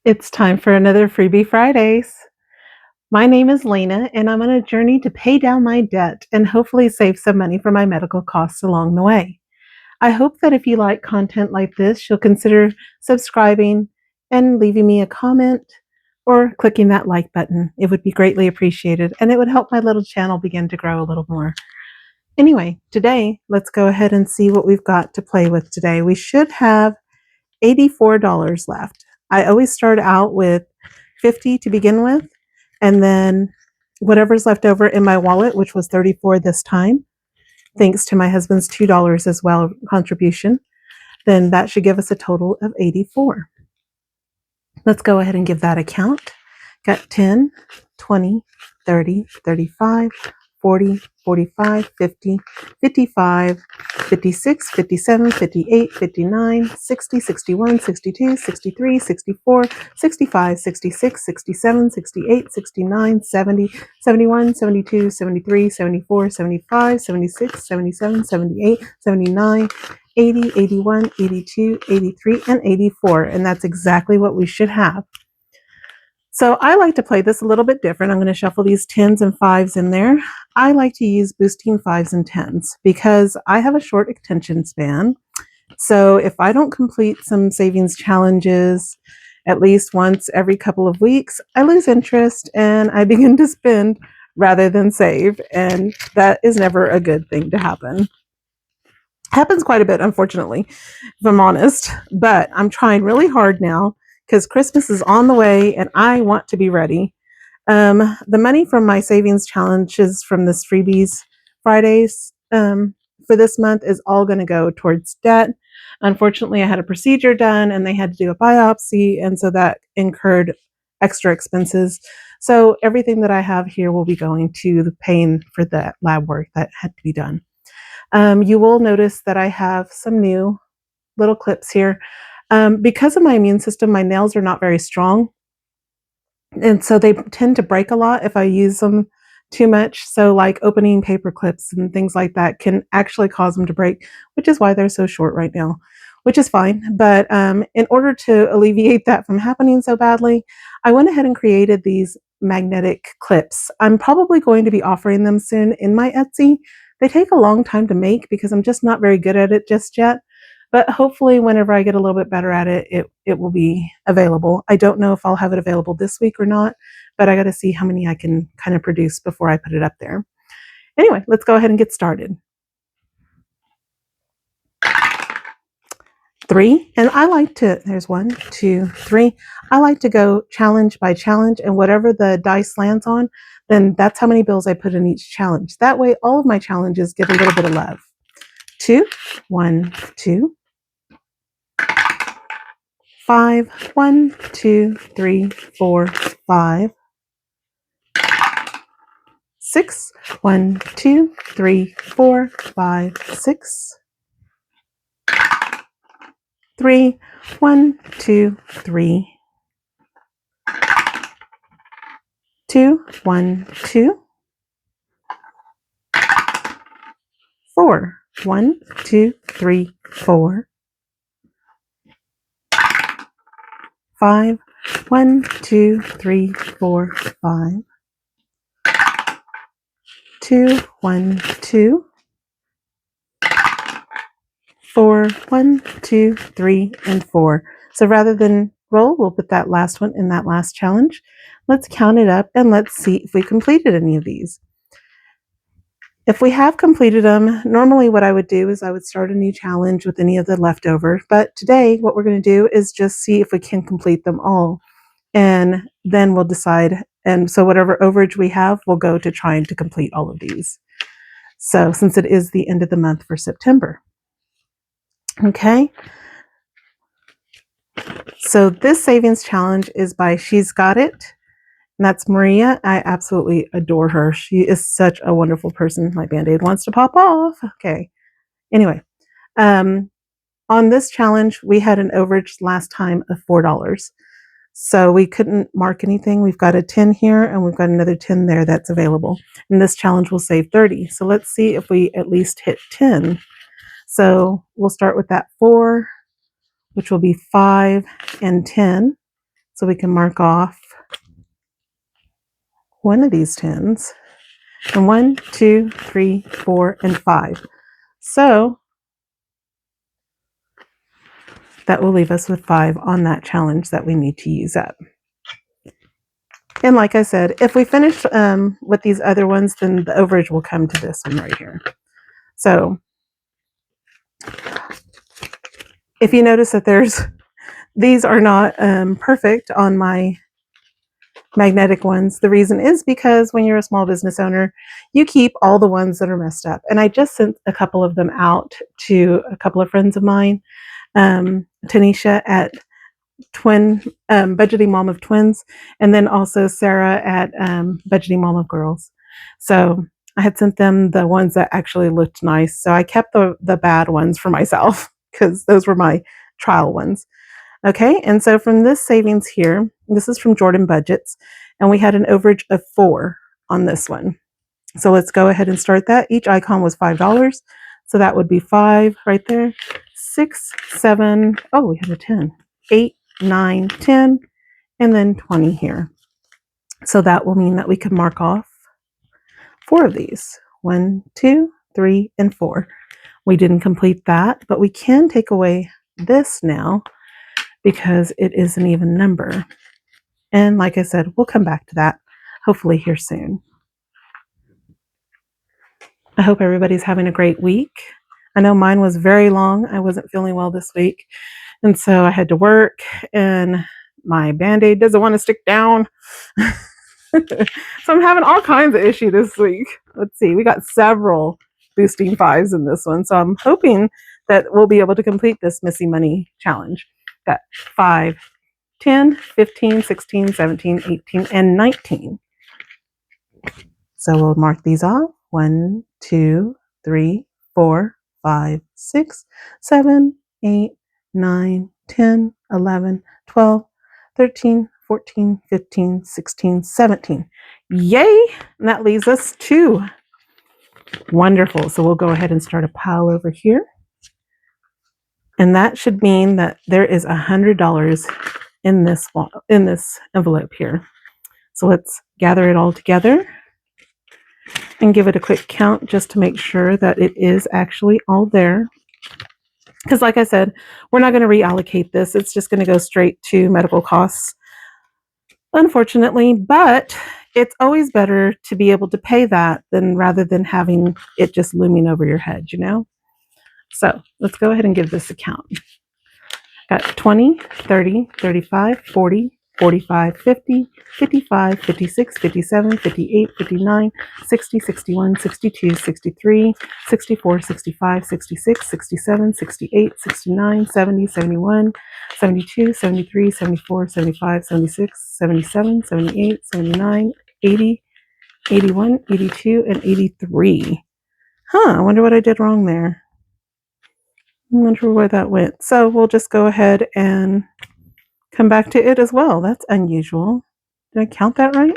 It's time for another Freebie Fridays. My name is Lena, and I'm on a journey to pay down my debt and hopefully save some money for my medical costs along the way. I hope that if you like content like this, you'll consider subscribing and leaving me a comment or clicking that like button. It would be greatly appreciated, and it would help my little channel begin to grow a little more. Anyway, today, let's go ahead and see what we've got to play with today. We should have $84 left. I always start out with 50 to begin with, and then whatever's left over in my wallet, which was 34 this time, thanks to my husband's $2 as well contribution, then that should give us a total of 84. Let's go ahead and give that a count. Got 10, 20, 30, 35, 40, 45, 50, 55, 56, 57, 58, 59, 60, 61, 62, 63, 64, 65, 66, 67, 68, 69, 70, 71, 72, 73, 74, 75, 76, 77, 78, 79, 80, 81, 82, 83, and 84. And that's exactly what we should have. So I like to play this a little bit different. I'm going to shuffle these 10s and 5s in there. I like to use boosting 5s and 10s because I have a short attention span. So if I don't complete some savings challenges at least once every couple of weeks, I lose interest and I begin to spend rather than save. And that is never a good thing to happen. Happens quite a bit, unfortunately, if I'm honest. But I'm trying really hard now because Christmas is on the way and I want to be ready. The money from my savings challenges from this Freebies Fridays for this month is all going to go towards debt. Unfortunately, I had a procedure done and they had to do a biopsy, and so that incurred extra expenses. So everything that I have here will be going to the paying for that lab work that had to be done. You will notice that I have some new little clips here. Because of my immune system, my nails are not very strong. And so they tend to break a lot if I use them too much. So like opening paper clips and things like that can actually cause them to break, which is why they're so short right now, which is fine. But in order to alleviate that from happening so badly, I went ahead and created these magnetic clips. I'm probably going to be offering them soon in my Etsy. They take a long time to make because I'm just not very good at it just yet. But hopefully whenever I get a little bit better at it, it will be available. I don't know if I'll have it available this week or not, but I got to see how many I can kind of produce before I put it up there. Anyway, let's go ahead and get started. 3, and I like to, there's 1, 2, 3. I like to go challenge by challenge, and whatever the dice lands on, then that's how many bills I put in each challenge. That way, all of my challenges get a little bit of love. 2, 1, 2. 5, 1, 2, 3, 4, 5. 6, 1, 2, 3, 4, 5, 6. 3, 1, 2, 3. 2, 1, 2. 4, 1, 2, 3, 4. 5, 1, 2, 3, 4, 5. 2, 1, 2. 4, 1, 2, 3, and 4. So rather than roll, we'll put that last one in that last challenge. Let's count it up and let's see if we completed any of these. If we have completed them, normally what I would do is I would start a new challenge with any of the leftover. But today, what we're going to do is just see if we can complete them all. And then we'll decide. And so whatever overage we have will go to trying to complete all of these. So since it is the end of the month for September. Okay. So this savings challenge is by She's Got It. And that's Maria. I absolutely adore her. She is such a wonderful person. My Band-Aid wants to pop off. Okay. Anyway, on this challenge, we had an overage last time of $4. So we couldn't mark anything. We've got a 10 here and we've got another 10 there that's available. And this challenge will save 30. So let's see if we at least hit 10. So we'll start with that 4, which will be 5 and 10. So we can mark off one of these 10s. And 1, 2, 3, 4, and 5. So that will leave us with 5 on that challenge that we need to use up. And like I said, if we finish with these other ones, then the overage will come to this one right here. So if you notice that these are not perfect on my magnetic ones, the reason is because when you're a small business owner, you keep all the ones that are messed up. And I just sent a couple of them out to a couple of friends of mine, Tanisha at Budgeting Mom of Twins, and then also Sarah at Budgeting Mom of Girls. So I had sent them the ones that actually looked nice. So I kept the bad ones for myself because those were my trial ones. Okay, and so from this savings here, this is from Jordan Budgets, and we had an overage of 4 on this one. So let's go ahead and start that. Each icon was $5. So that would be 5 right there. 6, 7, oh, we had a 10. 8, 9, 10, and then 20 here. So that will mean that we can mark off 4 of these. 1, 2, 3, and 4. We didn't complete that, but we can take away this now because it is an even number. And like I said, we'll come back to that hopefully here soon. I hope everybody's having a great week. I know mine was very long. I wasn't feeling well this week, and so I had to work, and my Band-Aid doesn't want to stick down. So I'm having all kinds of issue this week. Let's see, we got several boosting 5s in this one, so I'm hoping that we'll be able to complete this Missy Money challenge. Got 5, 10, 15, 16, 17, 18, and 19. So we'll mark these off. 1, 2, 3, 4, 5, 6, 7, 8, 9, 10, 11, 12, 13, 14, 15, 16, 17. Yay! And that leaves us 2. Wonderful. So we'll go ahead and start a pile over here. And that should mean that there is $100 in this envelope here. So let's gather it all together and give it a quick count just to make sure that it is actually all there. Because like I said, we're not going to reallocate this. It's just going to go straight to medical costs, unfortunately. But it's always better to be able to pay that rather than having it just looming over your head, you know? So let's go ahead and give this a count. Got 20, 30, 35, 40, 45, 50, 55, 56, 57, 58, 59, 60, 61, 62, 63, 64, 65, 66, 67, 68, 69, 70, 71, 72, 73, 74, 75, 76, 77, 78, 79, 80, 81, 82, and 83. I wonder what I did wrong there. I wonder where that went. So we'll just go ahead and come back to it as well. That's unusual. Did I count that right?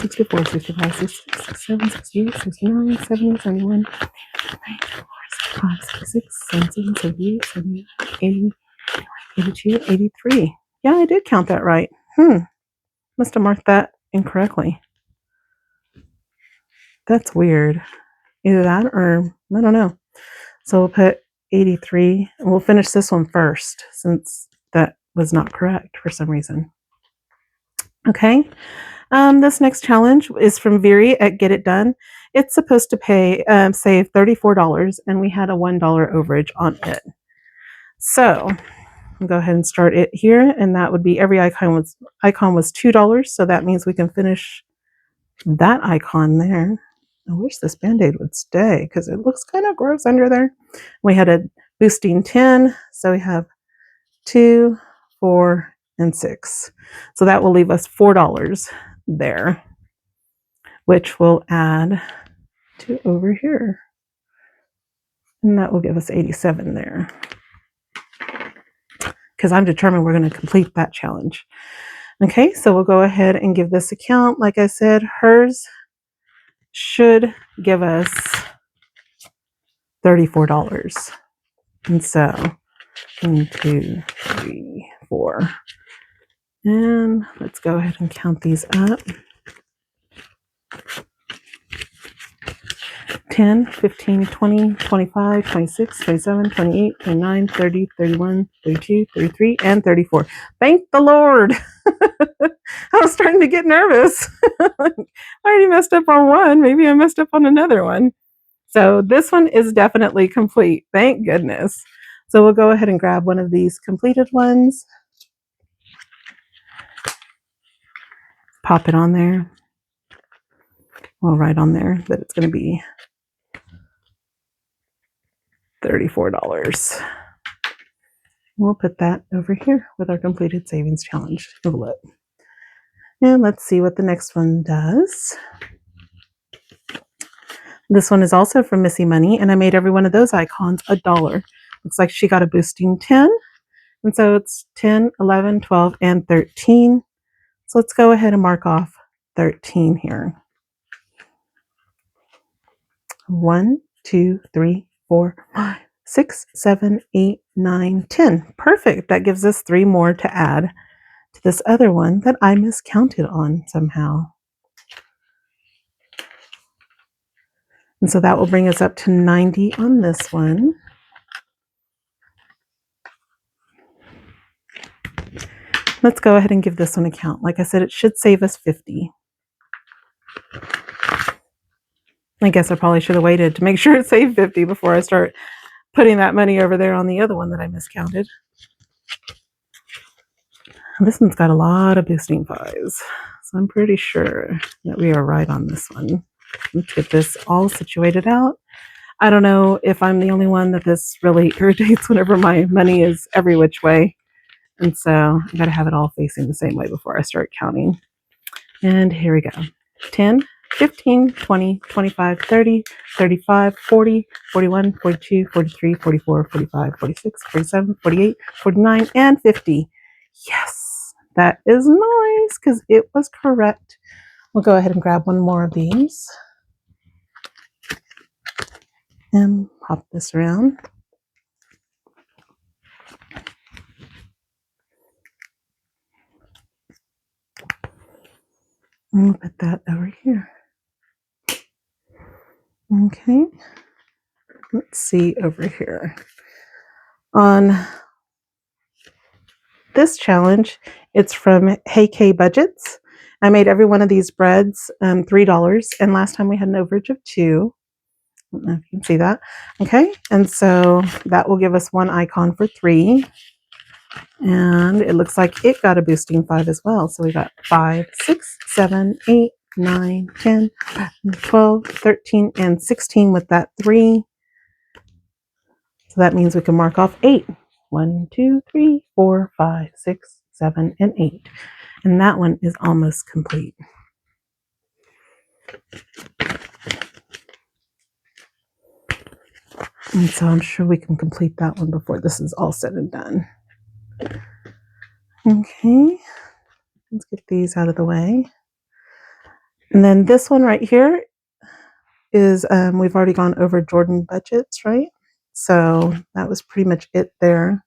64, 65, 66, 67, 68, 69, 70, 71, 75, 76, 77, 78, 79, 80, 82, 83. Yeah, I did count that right. Must have marked that incorrectly. That's weird. Either that or I don't know. So we'll put 83 and we'll finish this one first since that was not correct for some reason. Okay. This next challenge is from Viri at Get It Done. It's supposed to save $34, and we had a $1 overage on it. So I'll go ahead and start it here, and that would be every icon was $2. So that means we can finish that icon there. I wish this Band-Aid would stay because it looks kind of gross under there. We had a boosting 10, so we have 2, 4, and 6. So that will leave us $4 there, which will add to over here. And that will give us 87 there. Because I'm determined we're going to complete that challenge. Okay, so we'll go ahead and give this a count. Like I said, hers should give us $34. And so 1, 2, 3, 4. And let's go ahead and count these up. 10, 15, 20, 25, 26, 27, 28, 29, 30, 31, 32, 33, and 34. Thank the Lord. I was starting to get nervous. I already messed up on one. Maybe I messed up on another one. So this one is definitely complete. Thank goodness. So we'll go ahead and grab one of these completed ones. Pop it on there. We'll write on there that it's going to be $34. We'll put that over here with our completed savings challenge. And let's see what the next one does. This one is also from Missy Money, and I made every one of those icons $1. Looks like she got a boosting 10. And so it's 10, 11, 12, and 13. So let's go ahead and mark off 13 here. 1, 2, 3, 4, 5, 6, 7, 8, 9, 10. Perfect. That gives us 3 more to add to this other one that I miscounted on somehow. And so that will bring us up to 90 on this one. Let's go ahead and give this one a count. Like I said, it should save us 50. I guess I probably should have waited to make sure it saved 50 before I start putting that money over there on the other one that I miscounted. This one's got a lot of boosting 5s, so I'm pretty sure that we are right on this one. Let's get this all situated out. I don't know if I'm the only one that this really irritates whenever my money is every which way. And so I got to have it all facing the same way before I start counting. And here we go. 10, 15, 20, 25, 30, 35, 40, 41, 42, 43, 44, 45, 46, 47, 48, 49, and 50. Yes, that is nice because it was correct. We'll go ahead and grab one more of these and pop this around. And we'll put that over here. Okay, let's see over here. On this challenge, it's from Hey K Budgets. I made every one of these breads $3, and last time we had an overage of 2. I don't know if you can see that. Okay, and so that will give us one icon for 3. And it looks like it got a boosting 5 as well. So we got 5, 6, 7, 8, 9, 10, 12, 13, and 16 with that 3. So that means we can mark off 8. 1, 2, 3, 4, 5, 6, 7, and 8. And that one is almost complete. And so I'm sure we can complete that one before this is all said and done. Okay, let's get these out of the way. And then this one right here is, we've already gone over Jordan budgets, right? So that was pretty much it there.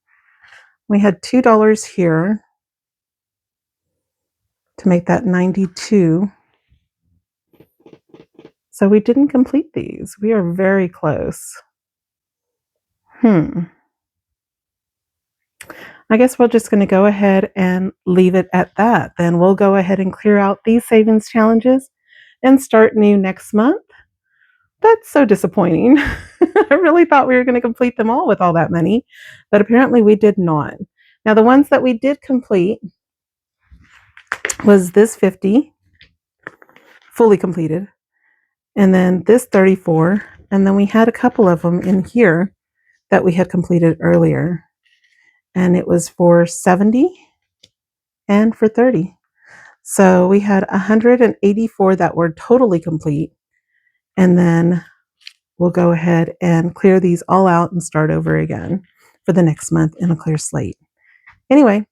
We had $2 here to make that 92. So we didn't complete these. We are very close. I guess we're just going to go ahead and leave it at that. Then we'll go ahead and clear out these savings challenges and start new next month. That's so disappointing. I really thought we were going to complete them all with all that money, but apparently we did not. Now the ones that we did complete was this 50, fully completed, and then this 34, and then we had a couple of them in here that we had completed earlier, and it was for 70 and for 30. So we had 184 that were totally complete, and then we'll go ahead and clear these all out and start over again for the next month in a clear slate. Anyway,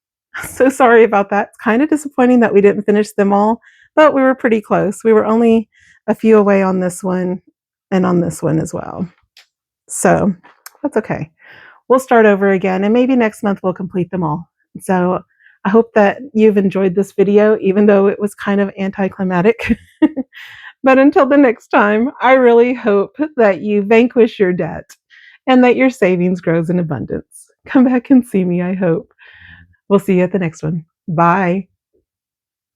so sorry about that. It's kind of disappointing that we didn't finish them all, but we were pretty close. We were only a few away on this one and on this one as well. So that's okay. We'll start over again, and maybe next month we'll complete them all. So I hope that you've enjoyed this video, even though it was kind of anticlimactic. But until the next time, I really hope that you vanquish your debt and that your savings grows in abundance. Come back and see me, I hope. We'll see you at the next one. Bye.